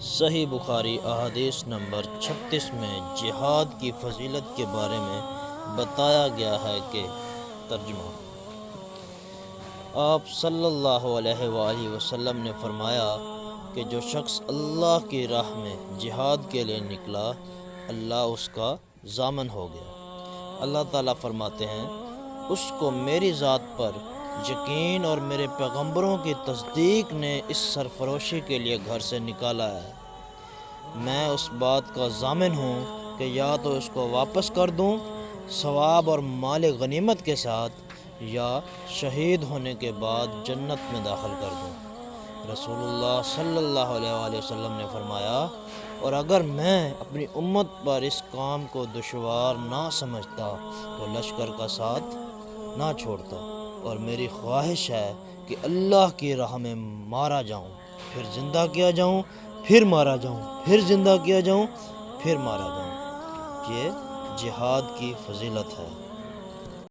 صحیح بخاری احادیث نمبر 36 میں جہاد کی فضیلت کے بارے میں بتایا گیا ہے کہ ترجمہ آپ صلی اللہ علیہ وآلہ وسلم نے فرمایا کہ جو شخص اللہ کی راہ میں جہاد کے لیے نکلا اللہ اس کا ضامن ہو گیا۔ اللہ تعالیٰ فرماتے ہیں اس کو میری ذات پر یقین اور میرے پیغمبروں کی تصدیق نے اس سرفروشی کے لیے گھر سے نکالا ہے۔ میں اس بات کا ضامن ہوں کہ یا تو اس کو واپس کر دوں ثواب اور مال غنیمت کے ساتھ، یا شہید ہونے کے بعد جنت میں داخل کر دوں۔ رسول اللہ صلی اللہ علیہ وآلہ وسلم نے فرمایا، اور اگر میں اپنی امت پر اس کام کو دشوار نہ سمجھتا تو لشکر کا ساتھ نہ چھوڑتا، اور میری خواہش ہے کہ اللہ کی راہ میں مارا جاؤں، پھر زندہ کیا جاؤں، پھر مارا جاؤں، پھر زندہ کیا جاؤں، پھر مارا جاؤں۔ یہ جہاد کی فضیلت ہے۔